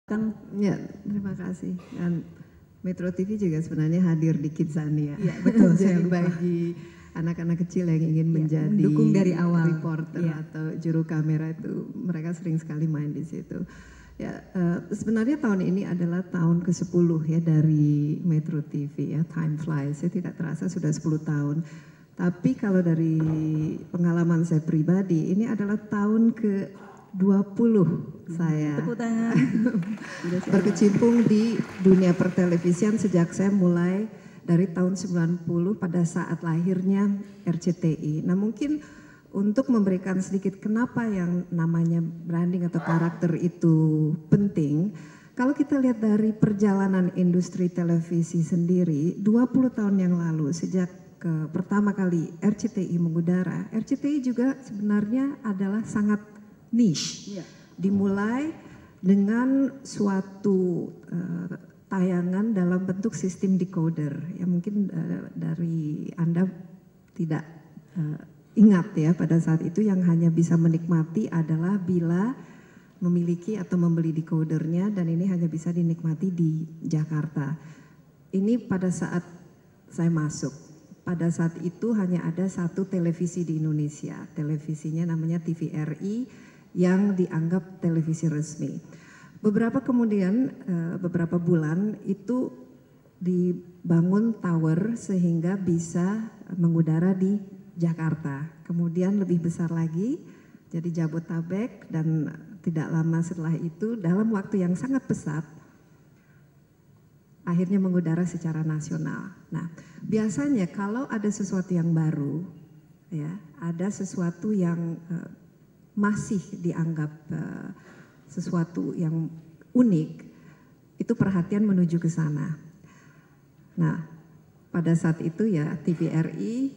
Kang. Ya, terima kasih. Dan Metro TV juga sebenarnya hadir di Kidzania. Ya, betul. Jadi bagi anak-anak kecil yang ingin menjadi mendukung dari awal reporter atau juru kamera itu, mereka sering sekali main di situ. Ya, sebenarnya tahun ini adalah tahun ke-10 ya dari Metro TV ya, time flies. Ya, tidak terasa sudah 10 tahun. Tapi kalau dari pengalaman saya pribadi, ini adalah tahun ke-20 saya Tepuk tangan. berkecimpung di dunia pertelevisian sejak saya mulai dari tahun 90 pada saat lahirnya RCTI. Nah, mungkin untuk memberikan sedikit kenapa yang namanya branding atau karakter itu penting, kalau kita lihat dari perjalanan industri televisi sendiri 20 tahun yang lalu sejak pertama kali RCTI mengudara, RCTI juga sebenarnya adalah sangat niche. Dimulai dengan suatu tayangan dalam bentuk sistem decoder. Ya mungkin dari Anda tidak ingat ya, pada saat itu yang hanya bisa menikmati adalah bila memiliki atau membeli decodernya, dan ini hanya bisa dinikmati di Jakarta. Ini pada saat saya masuk. Pada saat itu hanya ada satu televisi di Indonesia. Televisinya namanya TVRI yang dianggap televisi resmi. Beberapa bulan itu dibangun tower sehingga bisa mengudara di Jakarta. Kemudian lebih besar lagi jadi Jabotabek, dan tidak lama setelah itu dalam waktu yang sangat pesat akhirnya mengudara secara nasional. Nah, biasanya kalau ada sesuatu yang baru, ya, ada sesuatu yang masih dianggap sesuatu yang unik, itu perhatian menuju ke sana. Nah, pada saat itu ya TVRI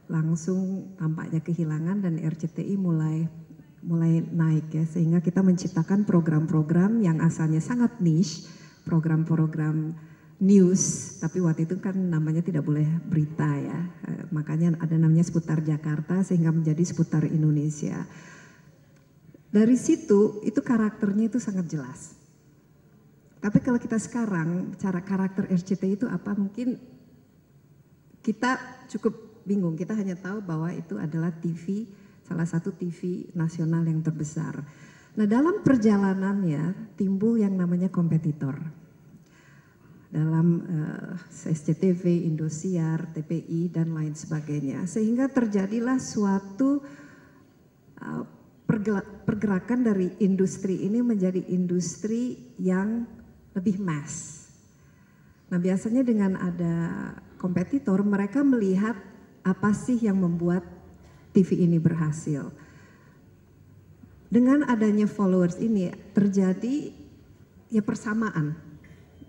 langsung tampaknya kehilangan dan RCTI mulai naik ya, sehingga kita menciptakan program-program yang asalnya sangat niche, program-program news, tapi waktu itu kan namanya tidak boleh berita ya, makanya ada namanya seputar Jakarta sehingga menjadi seputar Indonesia. Dari situ itu karakternya itu sangat jelas. Tapi kalau kita sekarang cara karakter RCTI itu apa, mungkin kita cukup bingung. Kita hanya tahu bahwa itu adalah TV, salah satu TV nasional yang terbesar. Nah, dalam perjalanannya timbul yang namanya kompetitor. Dalam SCTV, Indosiar, TPI, dan lain sebagainya. Sehingga terjadilah suatu pergerakan dari industri ini menjadi industri yang lebih mass. Nah, biasanya dengan ada kompetitor, mereka melihat apa sih yang membuat TV ini berhasil. Dengan adanya followers ini terjadi ya persamaan.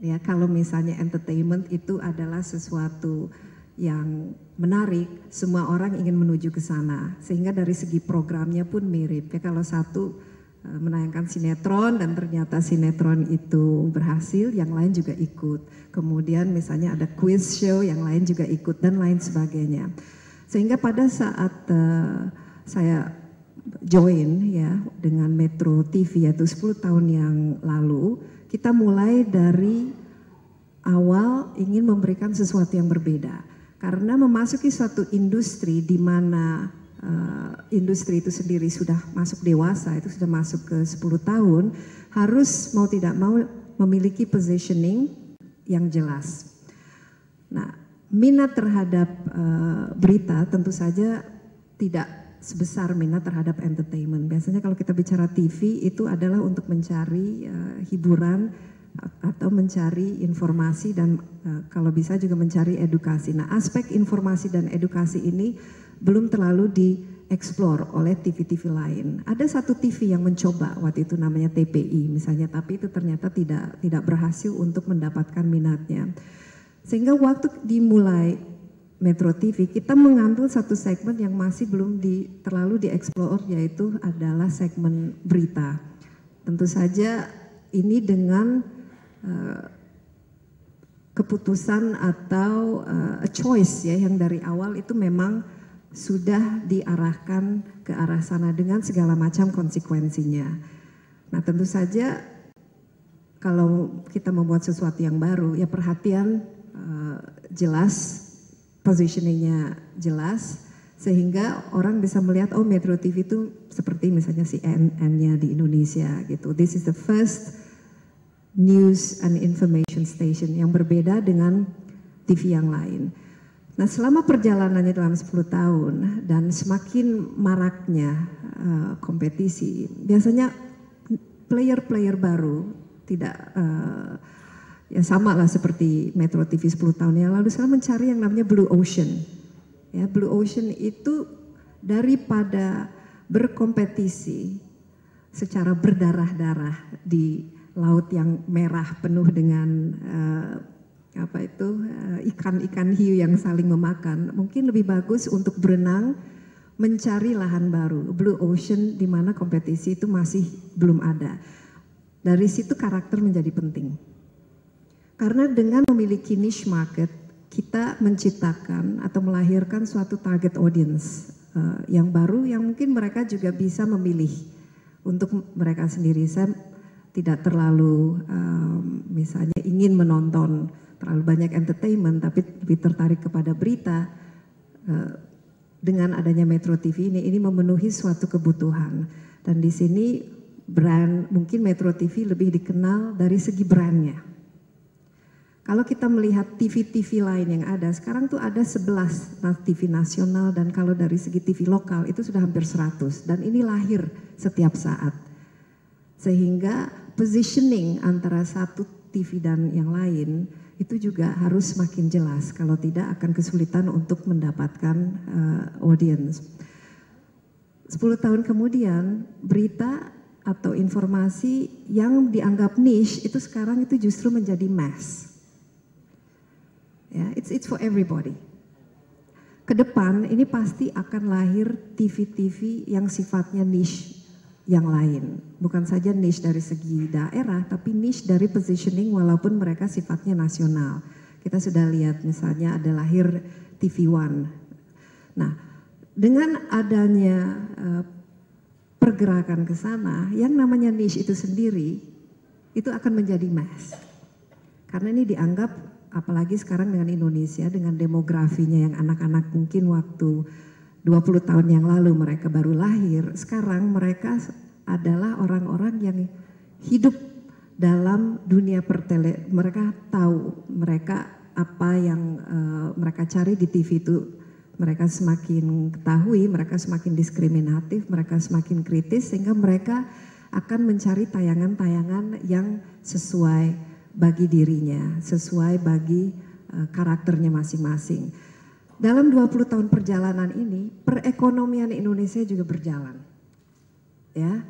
Ya, kalau misalnya entertainment itu adalah sesuatu yang menarik, semua orang ingin menuju ke sana. Sehingga dari segi programnya pun mirip. Ya, kalau satu menayangkan sinetron dan ternyata sinetron itu berhasil, yang lain juga ikut. Kemudian misalnya ada quiz show, yang lain juga ikut dan lain sebagainya. Sehingga pada saat saya join ya dengan Metro TV yaitu 10 tahun yang lalu, kita mulai dari awal ingin memberikan sesuatu yang berbeda. Karena memasuki suatu industri di mana industri itu sendiri sudah masuk dewasa, itu sudah masuk ke 10 tahun, harus mau tidak mau memiliki positioning yang jelas. Nah, minat terhadap berita tentu saja tidak sebesar minat terhadap entertainment. Biasanya kalau kita bicara TV itu adalah untuk mencari hiburan atau mencari informasi dan kalau bisa juga mencari edukasi. Nah, aspek informasi dan edukasi ini belum terlalu dieksplor oleh TV-TV lain. Ada satu TV yang mencoba waktu itu namanya TPI misalnya, tapi itu ternyata tidak berhasil untuk mendapatkan minatnya. Sehingga waktu dimulai Metro TV, kita mengambil satu segmen yang masih belum terlalu dieksplor, yaitu adalah segmen berita. Tentu saja ini dengan keputusan atau a choice ya, yang dari awal itu memang sudah diarahkan ke arah sana dengan segala macam konsekuensinya. Nah, tentu saja kalau kita membuat sesuatu yang baru, ya perhatian jelas, positioningnya jelas, sehingga orang bisa melihat, oh Metro TV itu seperti misalnya CNN-nya di Indonesia gitu. This is the first news and information station yang berbeda dengan TV yang lain. Nah, selama perjalanannya dalam 10 tahun dan semakin maraknya kompetisi, biasanya player-player baru tidak ya sama lah seperti Metro TV 10 tahun yang lalu, selalu mencari yang namanya Blue Ocean. Ya, Blue Ocean itu daripada berkompetisi secara berdarah-darah di laut yang merah penuh dengan ikan-ikan hiu yang saling memakan, mungkin lebih bagus untuk berenang mencari lahan baru, Blue Ocean, di mana kompetisi itu masih belum ada. Dari situ karakter menjadi penting. Karena dengan memiliki niche market, kita menciptakan atau melahirkan suatu target audience yang baru, yang mungkin mereka juga bisa memilih untuk mereka sendiri. Saya tidak terlalu misalnya ingin menonton terlalu banyak entertainment, tapi lebih tertarik kepada berita. Dengan adanya Metro TV ini memenuhi suatu kebutuhan, dan di sini brand, mungkin Metro TV lebih dikenal dari segi brandnya. Kalau kita melihat TV-TV lain yang ada, sekarang tuh ada 11 TV nasional, dan kalau dari segi TV lokal itu sudah hampir 100, dan ini lahir setiap saat. Sehingga positioning antara satu TV dan yang lain itu juga harus semakin jelas, kalau tidak akan kesulitan untuk mendapatkan audience. 10 tahun kemudian, berita atau informasi yang dianggap niche itu sekarang itu justru menjadi mass. Ya, it's for everybody. Kedepan ini pasti akan lahir TV-TV yang sifatnya niche yang lain, bukan saja niche dari segi daerah, tapi niche dari positioning walaupun mereka sifatnya nasional. Kita sudah lihat misalnya ada lahir TV One. Nah, dengan adanya pergerakan ke sana, yang namanya niche itu sendiri itu akan menjadi mass. Karena ini dianggap, apalagi sekarang dengan Indonesia, dengan demografinya yang anak-anak mungkin waktu 20 tahun yang lalu mereka baru lahir, sekarang mereka adalah orang-orang yang hidup dalam dunia mereka tahu, mereka apa yang mereka cari di TV itu, mereka semakin ketahui, mereka semakin diskriminatif, mereka semakin kritis, sehingga mereka akan mencari tayangan-tayangan yang sesuai bagi dirinya, sesuai bagi karakternya masing-masing. Dalam 20 tahun perjalanan ini, perekonomian Indonesia juga berjalan. Ya.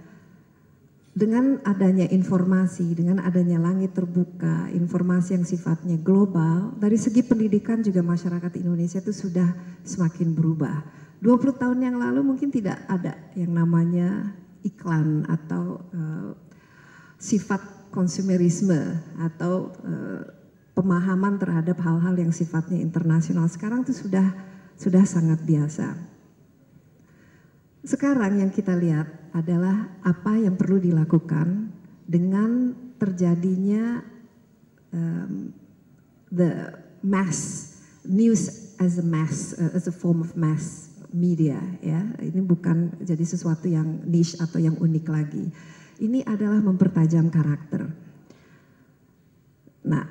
Dengan adanya informasi, dengan adanya langit terbuka, informasi yang sifatnya global, dari segi pendidikan juga masyarakat Indonesia itu sudah semakin berubah. 20 tahun yang lalu mungkin tidak ada yang namanya iklan atau sifat konsumerisme atau pemahaman terhadap hal-hal yang sifatnya internasional. Sekarang itu sudah sangat biasa. Sekarang yang kita lihat adalah apa yang perlu dilakukan dengan terjadinya the mass news as a form of mass media, ya. Ini bukan jadi sesuatu yang niche atau yang unik lagi. Ini adalah mempertajam karakter. Nah,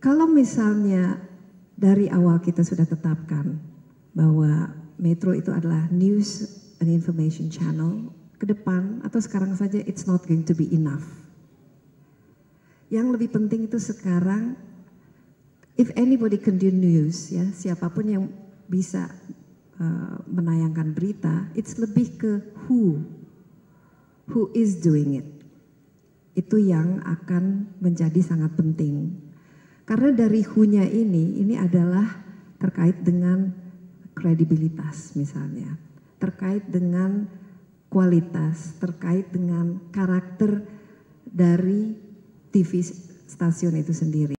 kalau misalnya dari awal kita sudah tetapkan bahwa Metro itu adalah news and information channel, ke depan atau sekarang saja it's not going to be enough. Yang lebih penting itu sekarang, if anybody can do news, ya, siapapun yang bisa menayangkan berita, it's lebih ke who is doing it. Itu yang akan menjadi sangat penting. Karena dari who-nya ini adalah terkait dengan kredibilitas misalnya, terkait dengan kualitas, terkait dengan karakter dari TV stasiun itu sendiri.